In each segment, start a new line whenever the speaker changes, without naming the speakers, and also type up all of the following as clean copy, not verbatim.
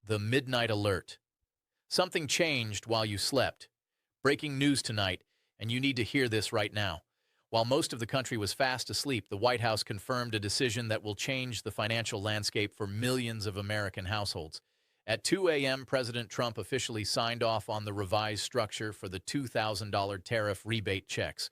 The midnight alert. Something changed while you slept. Breaking news tonight, and you need to hear this right now. While most of the country was fast asleep, the White House confirmed a decision that will change the financial landscape for millions of American households. At 2 a.m., President Trump officially signed off on the revised structure for the $2,000 tariff rebate checks.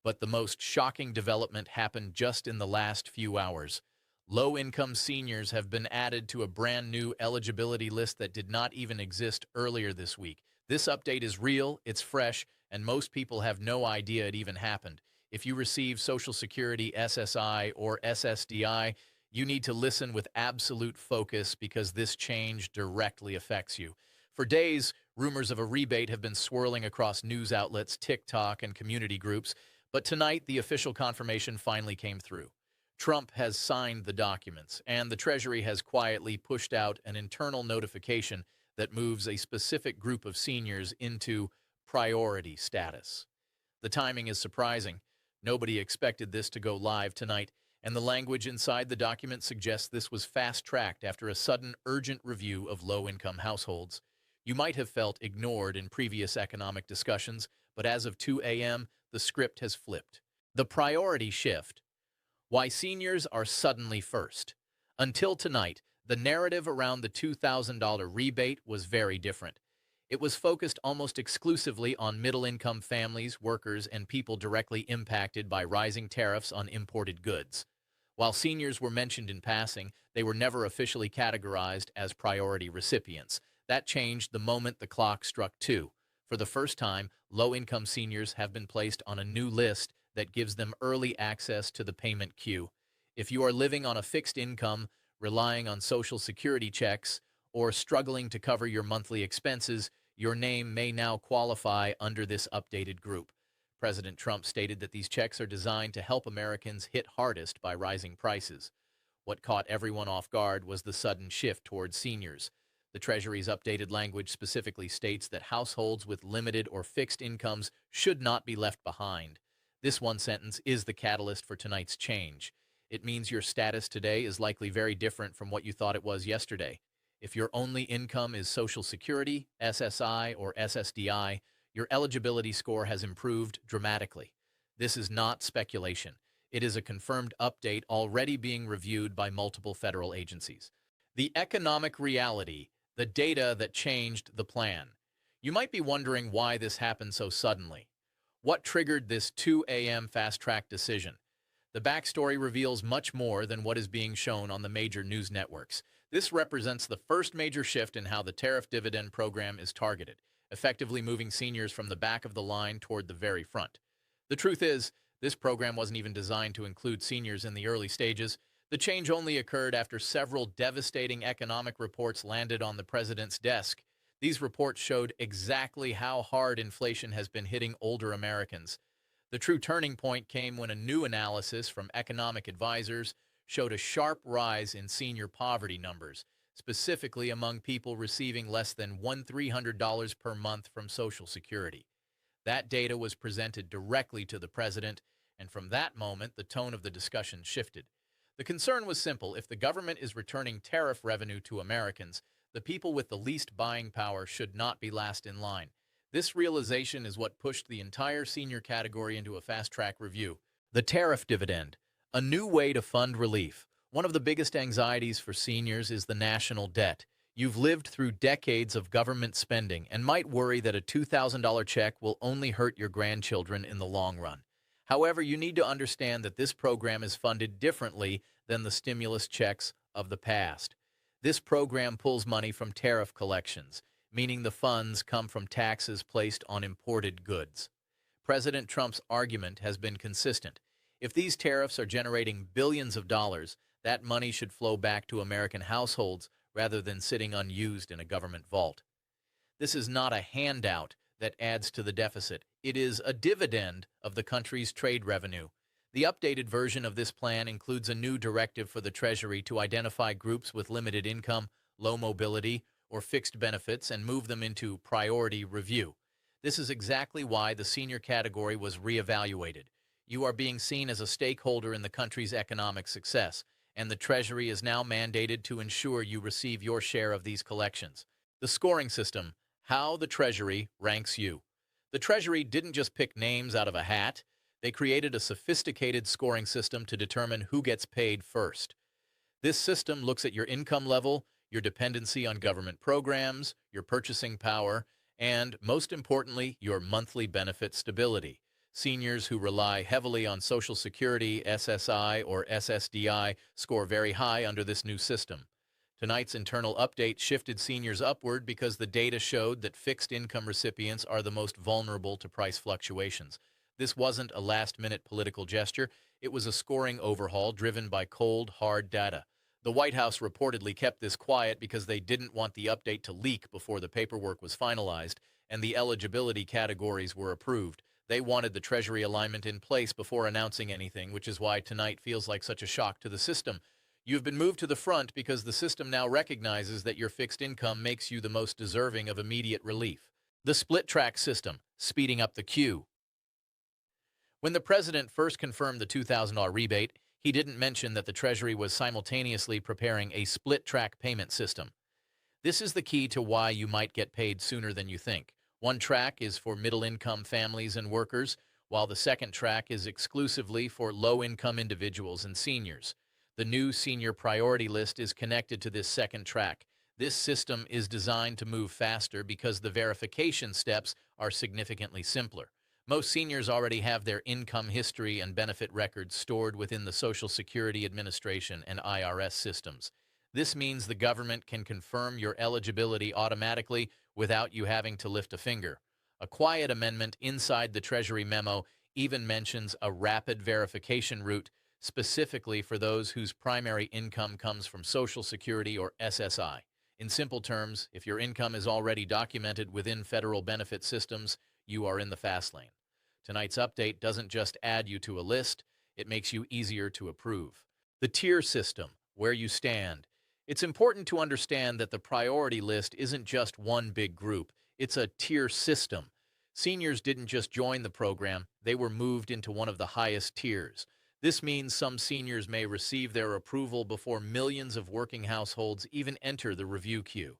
But the most shocking development happened just in the last few hours. Low-income seniors have been added to a brand new eligibility list that did not even exist earlier this week. This update is real, it's fresh, and most people have no idea it even happened. If you receive Social Security, SSI, or SSDI, you need to listen with absolute focus because this change directly affects you. For days, rumors of a rebate have been swirling across news outlets, TikTok, and community groups, but tonight the official confirmation finally came through. Trump has signed the documents, and the Treasury has quietly pushed out an internal notification that moves a specific group of seniors into priority status. The timing is surprising. Nobody expected this to go live tonight, and the language inside the document suggests this was fast-tracked after a sudden, urgent review of low-income households. You might have felt ignored in previous economic discussions, but as of 2 a.m., the script has flipped. The priority shift. Why seniors are suddenly first. Until tonight, the narrative around the $2,000 rebate was very different. It was focused almost exclusively on middle-income families, workers, and people directly impacted by rising tariffs on imported goods. While seniors were mentioned in passing, they were never officially categorized as priority recipients. That changed the moment the clock struck 2. For the first time, low-income seniors have been placed on a new list that gives them early access to the payment queue. If you are living on a fixed income, relying on Social Security checks, or struggling to cover your monthly expenses, your name may now qualify under this updated group. President Trump stated that these checks are designed to help Americans hit hardest by rising prices. What caught everyone off guard was the sudden shift towards seniors. The Treasury's updated language specifically states that households with limited or fixed incomes should not be left behind. This one sentence is the catalyst for tonight's change. It means your status today is likely very different from what you thought it was yesterday. If your only income is Social Security, SSI, or SSDI, your eligibility score has improved dramatically. This is not speculation. It is a confirmed update already being reviewed by multiple federal agencies. The economic reality, the data that changed the plan. You might be wondering why this happened so suddenly. What triggered this 2 a.m. fast-track decision? The backstory reveals much more than what is being shown on the major news networks. This represents the first major shift in how the Tariff Dividend program is targeted, effectively moving seniors from the back of the line toward the very front. The truth is, this program wasn't even designed to include seniors in the early stages. The change only occurred after several devastating economic reports landed on the president's desk. These reports showed exactly how hard inflation has been hitting older Americans. The true turning point came when a new analysis from economic advisors showed a sharp rise in senior poverty numbers, specifically among people receiving less than $1,300 per month from Social Security. That data was presented directly to the president, and from that moment, the tone of the discussion shifted. The concern was simple: if the government is returning tariff revenue to Americans, the people with the least buying power should not be last in line. This realization is what pushed the entire senior category into a fast-track review. The tariff dividend, a new way to fund relief. One of the biggest anxieties for seniors is the national debt. You've lived through decades of government spending and might worry that a $2,000 check will only hurt your grandchildren in the long run. However, you need to understand that this program is funded differently than the stimulus checks of the past. This program pulls money from tariff collections, meaning the funds come from taxes placed on imported goods. President Trump's argument has been consistent. If these tariffs are generating billions of dollars, that money should flow back to American households rather than sitting unused in a government vault. This is not a handout that adds to the deficit. It is a dividend of the country's trade revenue. The updated version of this plan includes a new directive for the Treasury to identify groups with limited income, low mobility, or fixed benefits and move them into priority review. This is exactly why the senior category was reevaluated. You are being seen as a stakeholder in the country's economic success, and the Treasury is now mandated to ensure you receive your share of these collections. The scoring system, how the Treasury ranks you. The Treasury didn't just pick names out of a hat. They created a sophisticated scoring system to determine who gets paid first. This system looks at your income level, your dependency on government programs, your purchasing power, and, most importantly, your monthly benefit stability. Seniors who rely heavily on Social Security, SSI, or SSDI score very high under this new system. Tonight's internal update shifted seniors upward because the data showed that fixed income recipients are the most vulnerable to price fluctuations. This wasn't a last-minute political gesture. It was a scoring overhaul driven by cold, hard data. The White House reportedly kept this quiet because they didn't want the update to leak before the paperwork was finalized and the eligibility categories were approved. They wanted the Treasury alignment in place before announcing anything, which is why tonight feels like such a shock to the system. You've been moved to the front because the system now recognizes that your fixed income makes you the most deserving of immediate relief. The split track system, speeding up the queue. When the president first confirmed the $2,000 rebate, he didn't mention that the Treasury was simultaneously preparing a split-track payment system. This is the key to why you might get paid sooner than you think. One track is for middle-income families and workers, while the second track is exclusively for low-income individuals and seniors. The new senior priority list is connected to this second track. This system is designed to move faster because the verification steps are significantly simpler. Most seniors already have their income history and benefit records stored within the Social Security Administration and IRS systems. This means the government can confirm your eligibility automatically without you having to lift a finger. A quiet amendment inside the Treasury memo even mentions a rapid verification route specifically for those whose primary income comes from Social Security or SSI. In simple terms, if your income is already documented within federal benefit systems, you are in the fast lane. Tonight's update doesn't just add you to a list, it makes you easier to approve. The tier system, where you stand. It's important to understand that the priority list isn't just one big group, it's a tier system. Seniors didn't just join the program, they were moved into one of the highest tiers. This means some seniors may receive their approval before millions of working households even enter the review queue.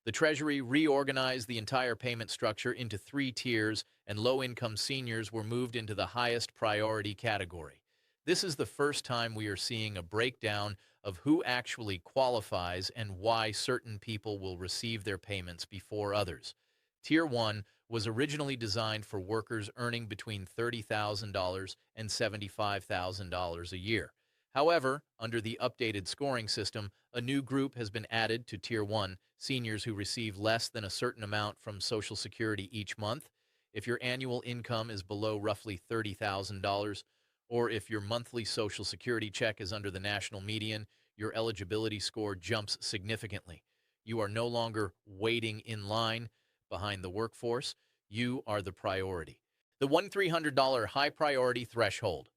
The Treasury reorganized the entire payment structure into 3 tiers, and low-income seniors were moved into the highest priority category. This is the first time we are seeing a breakdown of who actually qualifies and why certain people will receive their payments before others. Tier 1 was originally designed for workers earning between $30,000 and $75,000 a year. However, under the updated scoring system, a new group has been added to Tier 1, seniors who receive less than a certain amount from Social Security each month. If your annual income is below roughly $30,000, or if your monthly Social Security check is under the national median, your eligibility score jumps significantly. You are no longer waiting in line behind the workforce. You are the priority. The $1,300 high priority threshold.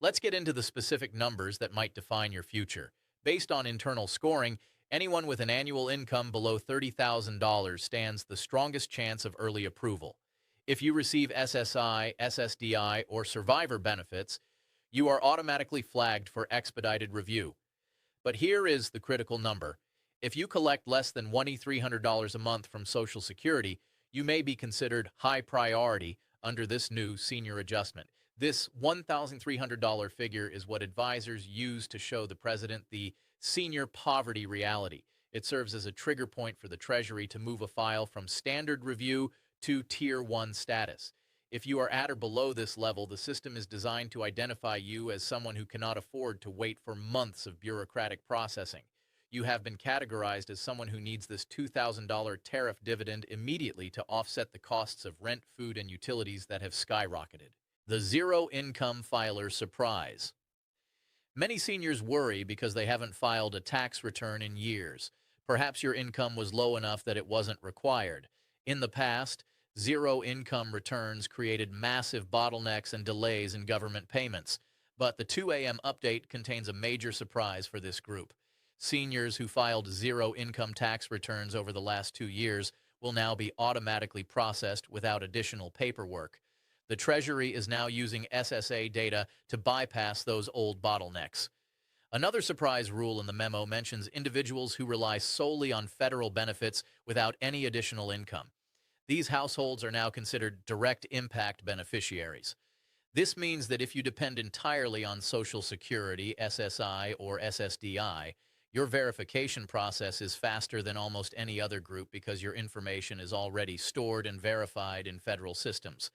Let's get into the specific numbers that might define your future. Based on internal scoring, anyone with an annual income below $30,000 stands the strongest chance of early approval. If you receive SSI, SSDI, or survivor benefits, you are automatically flagged for expedited review. But here is the critical number. If you collect less than $2,300 a month from Social Security, you may be considered high priority under this new senior adjustment. This $1,300 figure is what advisors use to show the president the senior poverty reality. It serves as a trigger point for the Treasury to move a file from standard review to Tier 1 status. If you are at or below this level, the system is designed to identify you as someone who cannot afford to wait for months of bureaucratic processing. You have been categorized as someone who needs this $2,000 tariff dividend immediately to offset the costs of rent, food, and utilities that have skyrocketed. The zero-income filer surprise. Many seniors worry because they haven't filed a tax return in years. Perhaps your income was low enough that it wasn't required. In the past, zero-income returns created massive bottlenecks and delays in government payments. But the 2 a.m. update contains a major surprise for this group. Seniors who filed zero-income tax returns over the last 2 years will now be automatically processed without additional paperwork. The Treasury is now using SSA data to bypass those old bottlenecks. Another surprise rule in the memo mentions individuals who rely solely on federal benefits without any additional income. These households are now considered direct impact beneficiaries. This means that if you depend entirely on Social Security, SSI, or SSDI, your verification process is faster than almost any other group because your information is already stored and verified in federal systems.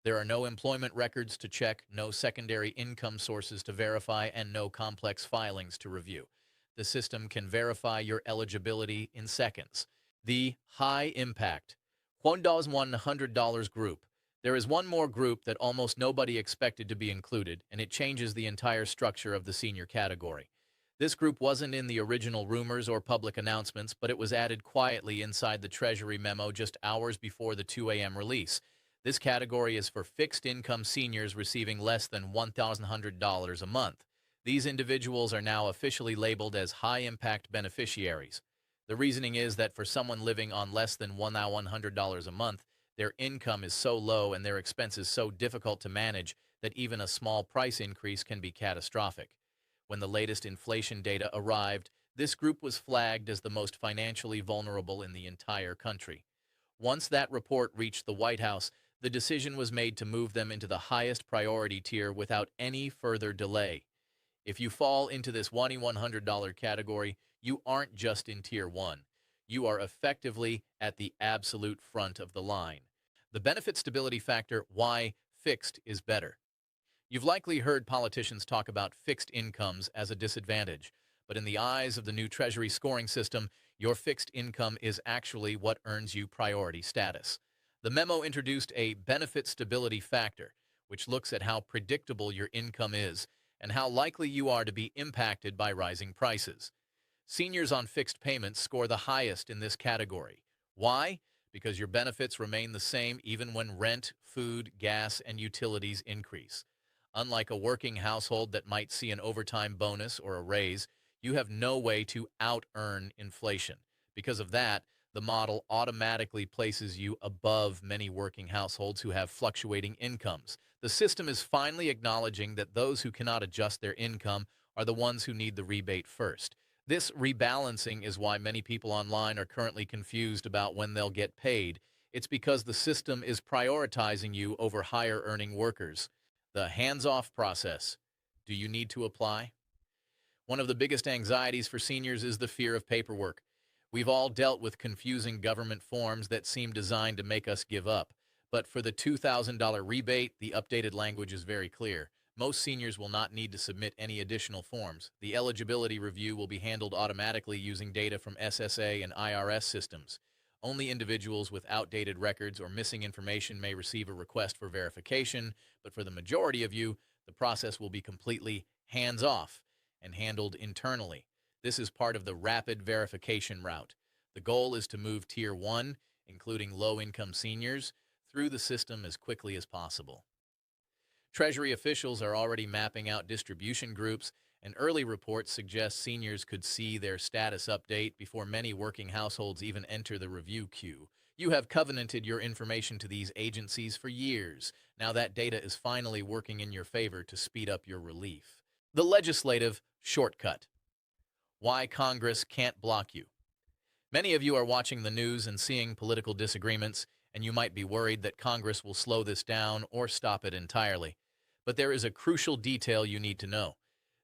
There are no employment records to check, no secondary income sources to verify, and no complex filings to review. The system can verify your eligibility in seconds. The high impact $100 group. There is one more group that almost nobody expected to be included, and it changes the entire structure of the senior category. This group wasn't in the original rumors or public announcements, but it was added quietly inside the Treasury memo just hours before the 2 a.m. release. This category is for fixed-income seniors receiving less than $1,100 a month. These individuals are now officially labeled as high-impact beneficiaries. The reasoning is that for someone living on less than $1,100 a month, their income is so low and their expenses so difficult to manage that even a small price increase can be catastrophic. When the latest inflation data arrived, this group was flagged as the most financially vulnerable in the entire country. Once that report reached the White House, the decision was made to move them into the highest priority tier without any further delay. If you fall into this $2,100 category, you aren't just in Tier 1. You are effectively at the absolute front of the line. The benefit stability factor, why fixed is better. You've likely heard politicians talk about fixed incomes as a disadvantage, but in the eyes of the new Treasury scoring system, your fixed income is actually what earns you priority status. The memo introduced a benefit stability factor, which looks at how predictable your income is and how likely you are to be impacted by rising prices. Seniors on fixed payments score the highest in this category. Why? Because your benefits remain the same even when rent, food, gas, and utilities increase. Unlike a working household that might see an overtime bonus or a raise, you have no way to out-earn inflation. Because of that, the model automatically places you above many working households who have fluctuating incomes. The system is finally acknowledging that those who cannot adjust their income are the ones who need the rebate first. This rebalancing is why many people online are currently confused about when they'll get paid. It's because the system is prioritizing you over higher-earning workers. The hands-off process. Do you need to apply? One of the biggest anxieties for seniors is the fear of paperwork. We've all dealt with confusing government forms that seem designed to make us give up. But for the $2,000 rebate, the updated language is very clear. Most seniors will not need to submit any additional forms. The eligibility review will be handled automatically using data from SSA and IRS systems. Only individuals with outdated records or missing information may receive a request for verification, but for the majority of you, the process will be completely hands-off and handled internally. This is part of the rapid verification route. The goal is to move Tier 1, including low-income seniors, through the system as quickly as possible. Treasury officials are already mapping out distribution groups, and early reports suggest seniors could see their status update before many working households even enter the review queue. You have covenanted your information to these agencies for years. Now that data is finally working in your favor to speed up your relief. The legislative shortcut. Why Congress can't block you. Many of you are watching the news and seeing political disagreements, and you might be worried that Congress will slow this down or stop it entirely. But there is a crucial detail you need to know.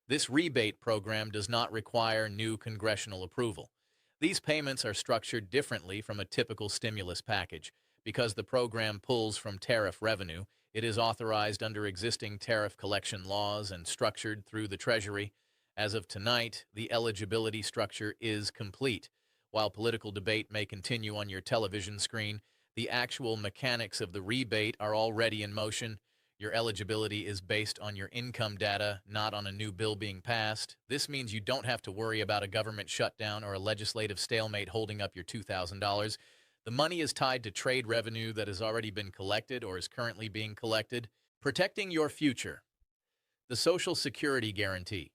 This rebate program does not require new congressional approval. These payments are structured differently from a typical stimulus package. Because the program pulls from tariff revenue, it is authorized under existing tariff collection laws and structured through the Treasury. As of tonight, the eligibility structure is complete. While political debate may continue on your television screen, the actual mechanics of the rebate are already in motion. Your eligibility is based on your income data, not on a new bill being passed. This means you don't have to worry about a government shutdown or a legislative stalemate holding up your $2,000. The money is tied to trade revenue that has already been collected or is currently being collected. Protecting your future. The Social Security Guarantee.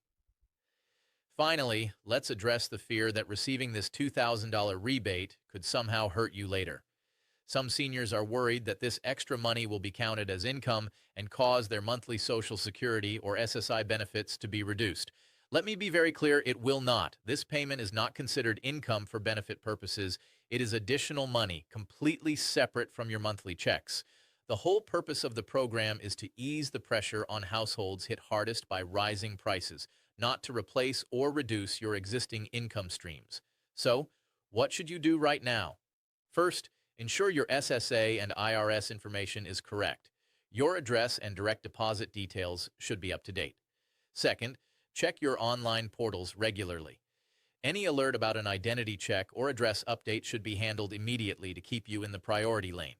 Finally, let's address the fear that receiving this $2,000 rebate could somehow hurt you later. Some seniors are worried that this extra money will be counted as income and cause their monthly Social Security or SSI benefits to be reduced. Let me be very clear, it will not. This payment is not considered income for benefit purposes. It is additional money, completely separate from your monthly checks. The whole purpose of the program is to ease the pressure on households hit hardest by rising prices, not to replace or reduce your existing income streams. So, what should you do right now? First, ensure your SSA and IRS information is correct. Your address and direct deposit details should be up to date. Second, check your online portals regularly. Any alert about an identity check or address update should be handled immediately to keep you in the priority lane.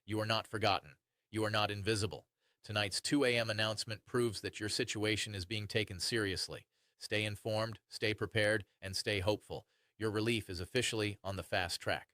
You are not forgotten. You are not invisible. Tonight's 2 a.m. announcement proves that your situation is being taken seriously. Stay informed, stay prepared, and stay hopeful. Your relief is officially on the fast track.